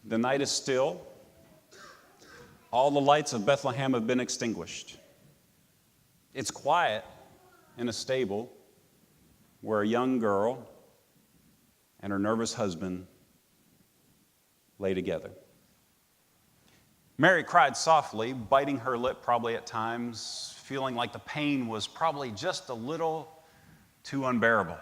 The night is still. All the lights of Bethlehem have been extinguished. It's quiet in a stable where a young girl and her nervous husband lay together. Mary cried softly, biting her lip probably at times, feeling like the pain was probably just a little too unbearable.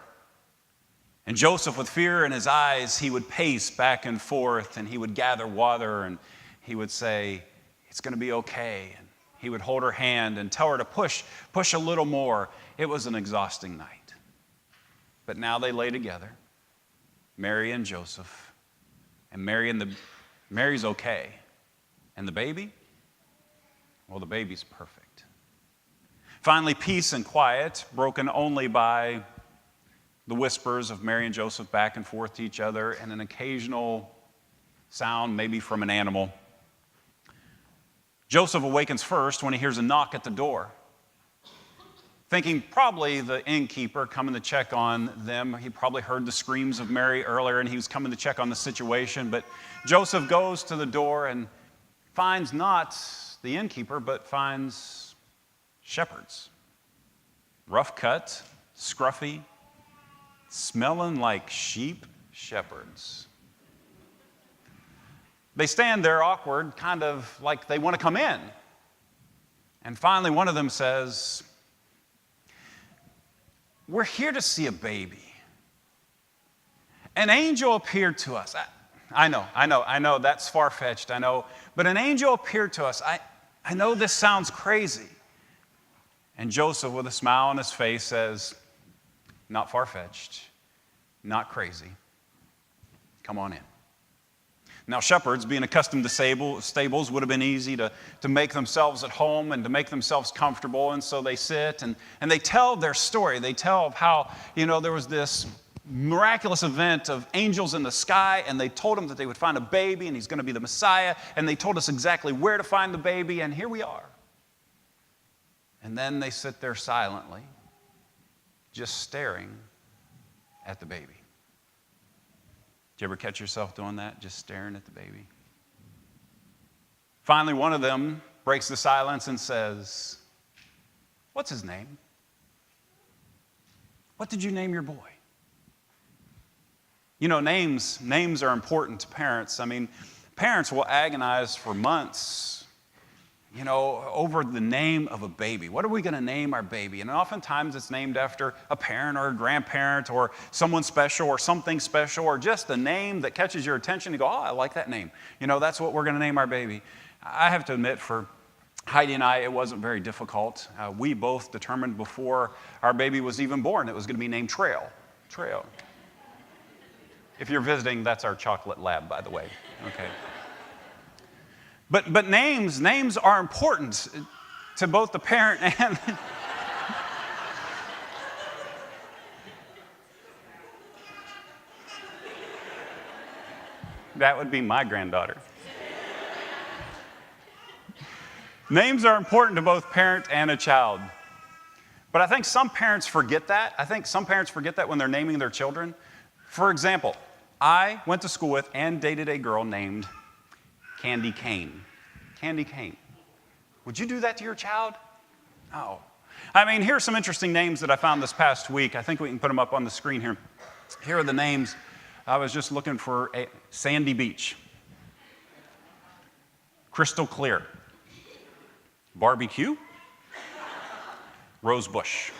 And Joseph, with fear in his eyes, he would pace back and forth, and he would gather water, and he would say, "It's going to be okay." And he would hold her hand and tell her to push a little more. It was an exhausting night. But now they lay together, Mary and Joseph, and Mary's okay. And the baby? Well, the baby's perfect. Finally, peace and quiet, broken only by the whispers of Mary and Joseph back and forth to each other and an occasional sound, maybe from an animal. Joseph awakens first when he hears a knock at the door, thinking probably the innkeeper coming to check on them. He probably heard the screams of Mary earlier and he was coming to check on the situation. But Joseph goes to the door and finds not the innkeeper, but finds shepherds. Rough cut, scruffy, smelling like sheep shepherds. They stand there awkward, kind of like they want to come in. And finally, one of them says, "We're here to see a baby. An angel appeared to us." I know, that's far-fetched, I know. But an angel appeared to us. I know this sounds crazy. And Joseph, with a smile on his face, says, "Not far-fetched, not crazy. Come on in." Now, shepherds, being accustomed to stables, would have been easy to make themselves at home and to make themselves comfortable. And so they sit and they tell their story. They tell of how, there was this miraculous event of angels in the sky, and they told him that they would find a baby, and he's going to be the Messiah, and they told us exactly where to find the baby, and here we are. And then they sit there silently, just staring at the baby. Did you ever catch yourself doing that, just staring at the baby? Finally, one of them breaks the silence and says, "What's his name? What did you name your boy?" Names are important to parents. I mean, parents will agonize for months, over the name of a baby. What are we going to name our baby? And oftentimes it's named after a parent or a grandparent or someone special or something special or just a name that catches your attention. You go, "Oh, I like that name. That's what we're going to name our baby." I have to admit, for Heidi and I, it wasn't very difficult. We both determined before our baby was even born it was going to be named Trail. Trail. If you're visiting, that's our chocolate lab, by the way. Okay. But names are important to both the parent and that would be my granddaughter. Names are important to both parent and a child. But I think some parents forget that. I think some parents forget that when they're naming their children. For example, I went to school with and dated a girl named Candy Cane. Candy Cane. Would you do that to your child? No. I mean, here's some interesting names that I found this past week. I think we can put them up on the screen here. Here are the names. I was just looking for Sandy Beach, Crystal Clear, Barbie Cue, Rose Bush,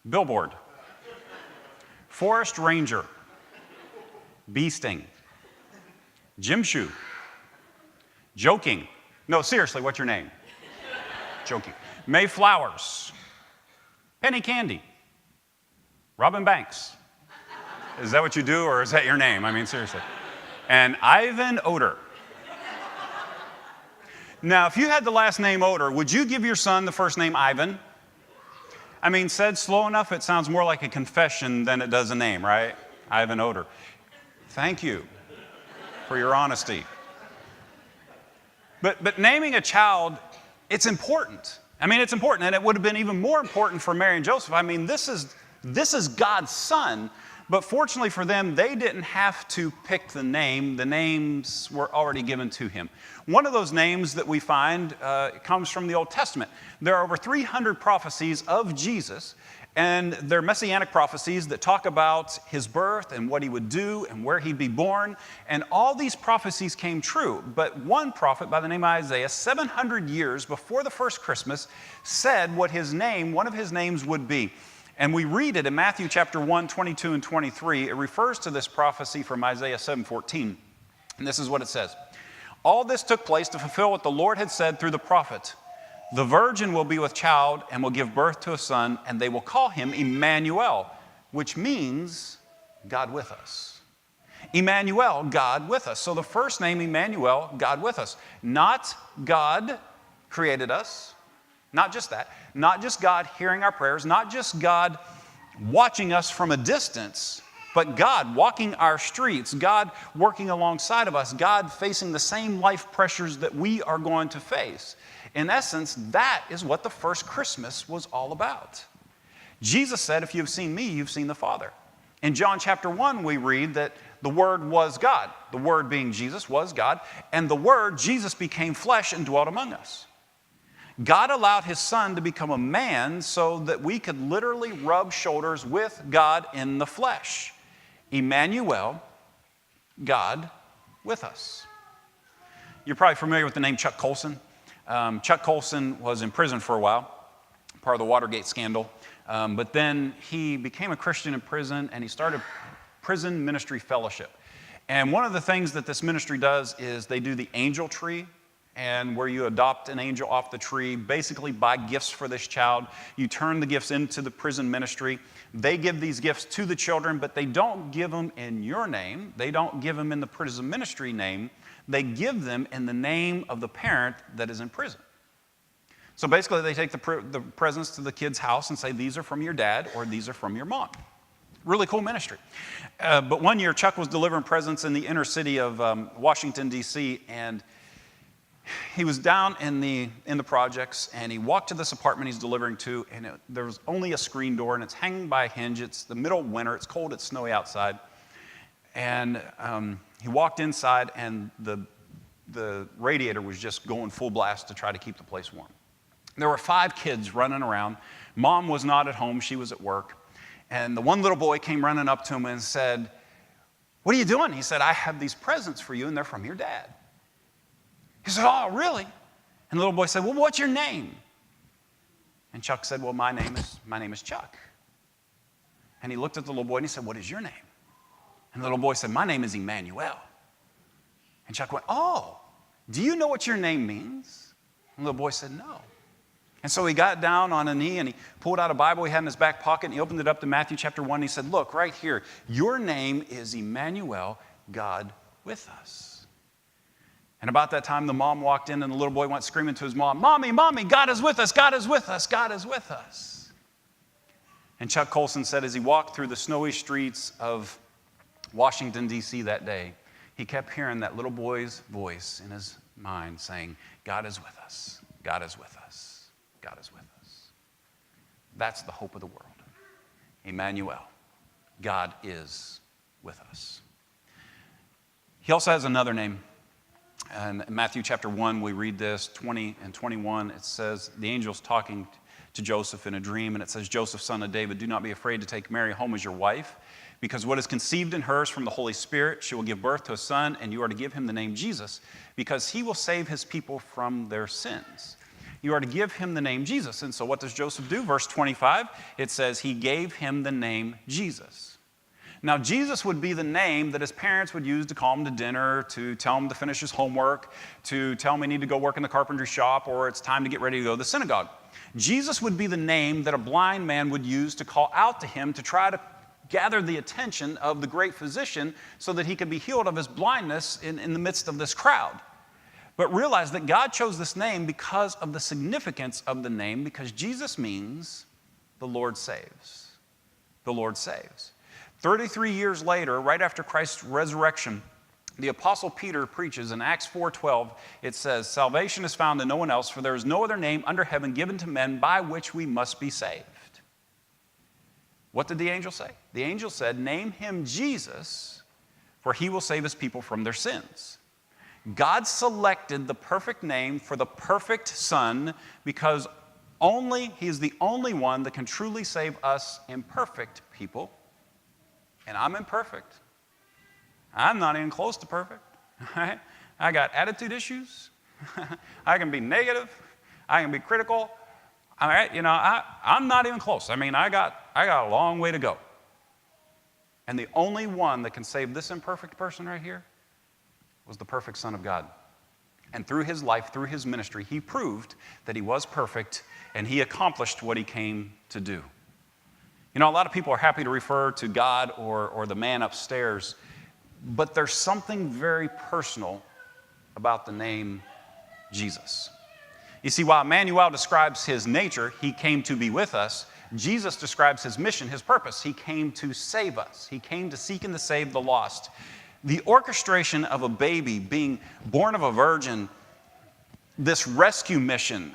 Billboard, Forest Ranger, Bee Sting, Gym Shoe, Joking. No, seriously, what's your name? Joking. Mayflowers, Penny Candy, Robin Banks. Is that what you do, or is that your name? I mean, seriously. And Ivan Oder. Now, if you had the last name Oder, would you give your son the first name Ivan? I mean, said slow enough, it sounds more like a confession than it does a name, right? Ivan Oder. Thank you for your honesty. But naming a child, it's important. I mean, it's important, and it would have been even more important for Mary and Joseph. I mean, this is God's son, But fortunately for them, they didn't have to pick the name. The names were already given to him. One of those names that we find comes from the Old Testament. There are over 300 prophecies of Jesus, and they're messianic prophecies that talk about his birth and what he would do and where he'd be born. And all these prophecies came true. But one prophet by the name of Isaiah, 700 years before the first Christmas, said what one of his names would be. And we read it in Matthew chapter 1, 22 and 23. It refers to this prophecy from Isaiah 7:14. And this is what it says. All this took place to fulfill what the Lord had said through the prophet. The virgin will be with child and will give birth to a son, and they will call him Emmanuel, which means God with us. Emmanuel, God with us. So the first name, Emmanuel, God with us. Not God created us. Not just that. Not just God hearing our prayers. Not just God watching us from a distance, but God walking our streets. God working alongside of us. God facing the same life pressures that we are going to face. In essence, that is what the first Christmas was all about. Jesus said, if you've seen me, you've seen the Father. In John chapter 1, we read that the Word was God. The Word being Jesus was God. And the Word, Jesus, became flesh and dwelt among us. God allowed his Son to become a man so that we could literally rub shoulders with God in the flesh. Emmanuel, God with us. You're probably familiar with the name Chuck Colson. Chuck Colson was in prison for a while, part of the Watergate scandal. But then he became a Christian in prison, and he started Prison Ministry Fellowship. And one of the things that this ministry does is they do the angel tree, and where you adopt an angel off the tree, basically buy gifts for this child. You turn the gifts into the prison ministry. They give these gifts to the children, but they don't give them in your name. They don't give them in the prison ministry name. They give them in the name of the parent that is in prison. So basically, they take the presents to the kid's house and say, these are from your dad or these are from your mom. Really cool ministry. But one year, Chuck was delivering presents in the inner city of Washington, D.C., and he was down in the projects, and he walked to this apartment he's delivering to, and there was only a screen door, and it's hanging by a hinge. It's the middle of winter. It's cold. It's snowy outside. And he walked inside, and the radiator was just going full blast to try to keep the place warm. There were 5 kids running around. Mom was not at home. She was at work. And the one little boy came running up to him and said, "What are you doing?" He said, "I have these presents for you, and they're from your dad." He said, "Oh, really?" And the little boy said, "Well, what's your name?" And Chuck said, "Well, my name is Chuck." And he looked at the little boy and he said, "What is your name?" And the little boy said, "My name is Emmanuel." And Chuck went, "Oh, do you know what your name means?" And the little boy said, "No." And so he got down on a knee and he pulled out a Bible he had in his back pocket and he opened it up to Matthew chapter 1 and he said, "Look, right here, your name is Emmanuel, God with us." And about that time, the mom walked in and the little boy went screaming to his mom, "Mommy, Mommy, God is with us, God is with us, God is with us." And Chuck Colson said as he walked through the snowy streets of Washington, D.C. that day, he kept hearing that little boy's voice in his mind saying, "God is with us, God is with us, God is with us." That's the hope of the world. Emmanuel, God is with us. He also has another name. And in Matthew chapter 1, we read this, 20 and 21. It says, the angel's talking to Joseph in a dream, and it says, "Joseph, son of David, do not be afraid to take Mary home as your wife, because what is conceived in her is from the Holy Spirit. She will give birth to a son, and you are to give him the name Jesus, because he will save his people from their sins." You are to give him the name Jesus. And so what does Joseph do? Verse 25, it says, he gave him the name Jesus. Now, Jesus would be the name that his parents would use to call him to dinner, to tell him to finish his homework, to tell him he needed to go work in the carpentry shop, or it's time to get ready to go to the synagogue. Jesus would be the name that a blind man would use to call out to him to try to gather the attention of the great physician so that he could be healed of his blindness in the midst of this crowd. But realize that God chose this name because of the significance of the name, because Jesus means the Lord saves. The Lord saves. 33 years later, right after Christ's resurrection, the Apostle Peter preaches in Acts 4:12, it says, "Salvation is found in no one else, for there is no other name under heaven given to men by which we must be saved." What did the angel say? The angel said, name him Jesus, for he will save his people from their sins. God selected the perfect name for the perfect Son because he is the only one that can truly save us imperfect people. And I'm imperfect. I'm not even close to perfect. Right? I got attitude issues. I can be negative. I can be critical. All right, I'm not even close. I got a long way to go. And the only one that can save this imperfect person right here was the perfect Son of God. And through his life, through his ministry, he proved that he was perfect and he accomplished what he came to do. A lot of people are happy to refer to God or the man upstairs, but there's something very personal about the name Jesus. You see, while Emmanuel describes his nature, he came to be with us, Jesus describes his mission, his purpose. He came to save us. He came to seek and to save the lost. The orchestration of a baby being born of a virgin, this rescue mission,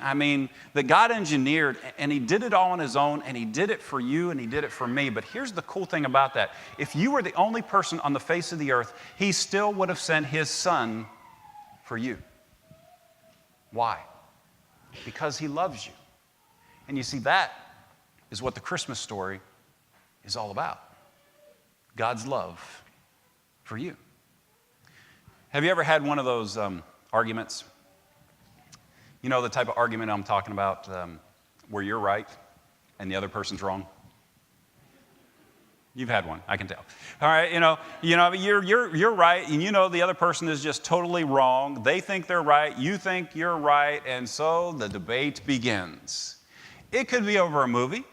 that God engineered, and he did it all on his own, and he did it for you, and he did it for me. But here's the cool thing about that. If you were the only person on the face of the earth, he still would have sent his Son for you. Why? Because he loves you. And you see, that is what the Christmas story is all about. God's love for you. Have you ever had one of those arguments? The type of argument I'm talking about where you're right and the other person's wrong? You've had one, I can tell. All right, you're right, and the other person is just totally wrong. They think they're right, you think you're right, and so the debate begins. It could be over a movie.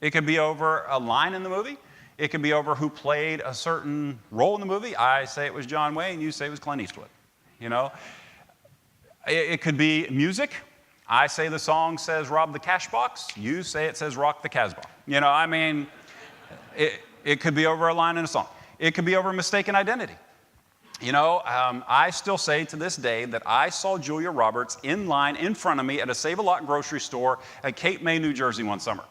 It could be over a line in the movie. It could be over who played a certain role in the movie. I say it was John Wayne, you say it was Clint Eastwood. It could be music. I say the song says rob the cash box. You say it says rock the Casbah. It could be over a line in a song. It could be over mistaken identity. I still say to this day that I saw Julia Roberts in line in front of me at a Save-A-Lot grocery store at Cape May, New Jersey one summer.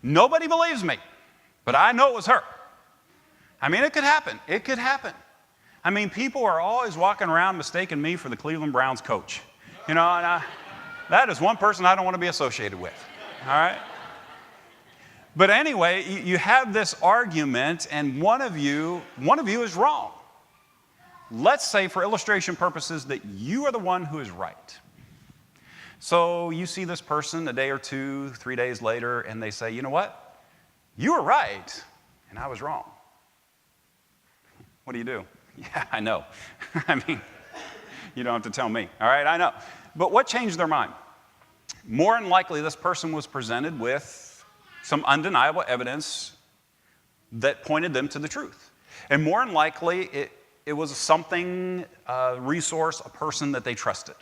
Nobody believes me, but I know it was her. It could happen. It could happen. People are always walking around mistaking me for the Cleveland Browns coach. That is one person I don't want to be associated with. All right? But anyway, you have this argument, and one of you is wrong. Let's say, for illustration purposes, that you are the one who is right. So you see this person a day or 2, 3 days later, and they say, you know what? You were right, and I was wrong. What do you do? Yeah, I know. You don't have to tell me. All right, I know. But what changed their mind? More than likely, this person was presented with some undeniable evidence that pointed them to the truth. And more than likely, it was something, a resource, a person that they trusted.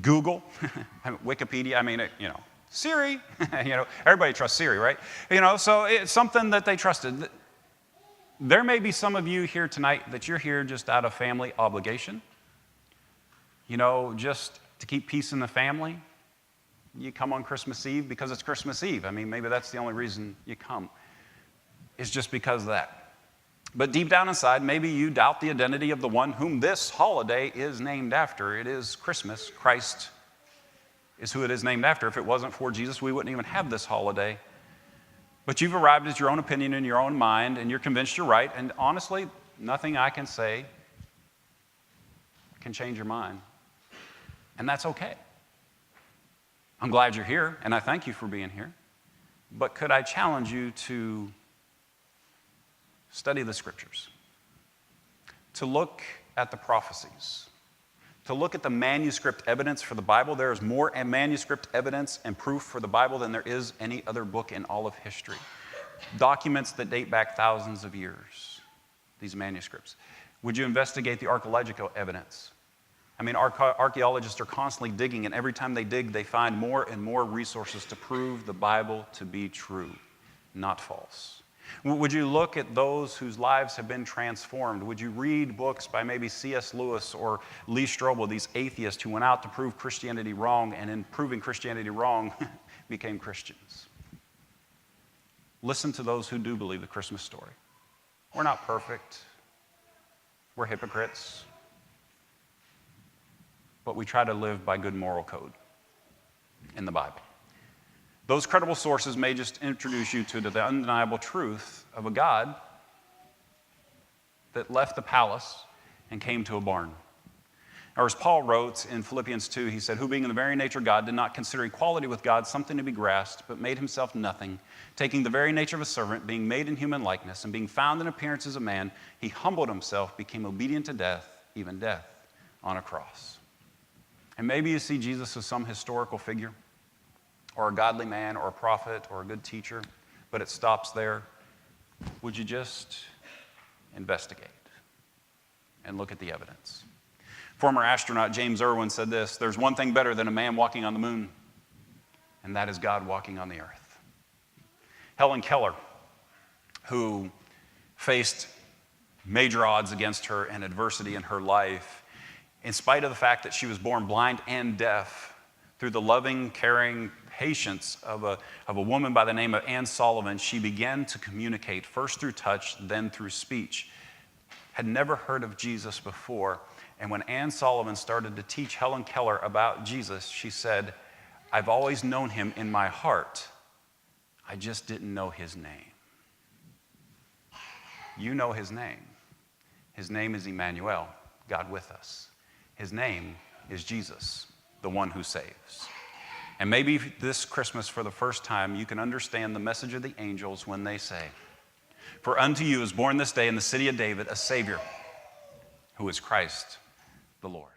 Google, Wikipedia, Siri, everybody trusts Siri, right? So it's something that they trusted. There may be some of you here tonight that you're here just out of family obligation, just to keep peace in the family. You come on Christmas Eve because it's Christmas Eve. Maybe that's the only reason you come. It's just because of that. But deep down inside, maybe you doubt the identity of the one whom this holiday is named after. It is Christmas. Christ is who it is named after. If it wasn't for Jesus, we wouldn't even have this holiday. But you've arrived at your own opinion in your own mind, and you're convinced you're right. And honestly, nothing I can say can change your mind. And that's okay. I'm glad you're here, and I thank you for being here. But could I challenge you to study the Scriptures, to look at the prophecies, to look at the manuscript evidence for the Bible? There is more manuscript evidence and proof for the Bible than there is any other book in all of history. Documents that date back thousands of years, these manuscripts. Would you investigate the archaeological evidence? Archaeologists are constantly digging, and every time they dig, they find more and more resources to prove the Bible to be true, not false. Would you look at those whose lives have been transformed? Would you read books by maybe C.S. Lewis or Lee Strobel, these atheists who went out to prove Christianity wrong, and in proving Christianity wrong, became Christians? listen to those who do believe the Christmas story. We're not perfect. We're hypocrites. But we try to live by good moral code in the Bible. Those credible sources may just introduce you to the undeniable truth of a God that left the palace and came to a barn. Or as Paul wrote in Philippians 2, he said, who being in the very nature of God did not consider equality with God something to be grasped, but made himself nothing, taking the very nature of a servant, being made in human likeness, and being found in appearance as a man, he humbled himself, became obedient to death, even death on a cross. And maybe you see Jesus as some historical figure, or a godly man, or a prophet, or a good teacher, but it stops there. Would you just investigate and look at the evidence? Former astronaut James Irwin said this, there's one thing better than a man walking on the moon, and that is God walking on the earth. Helen Keller, who faced major odds against her and adversity in her life, in spite of the fact that she was born blind and deaf, through the loving, caring patience of a woman by the name of Anne Sullivan, she began to communicate, first through touch, then through speech. Had never heard of Jesus before. And when Anne Sullivan started to teach Helen Keller about Jesus, she said, I've always known him in my heart. I just didn't know his name. You know his name. His name is Emmanuel, God with us. His name is Jesus, the one who saves. And maybe this Christmas, for the first time, you can understand the message of the angels when they say, for unto you is born this day in the city of David a Savior, who is Christ the Lord.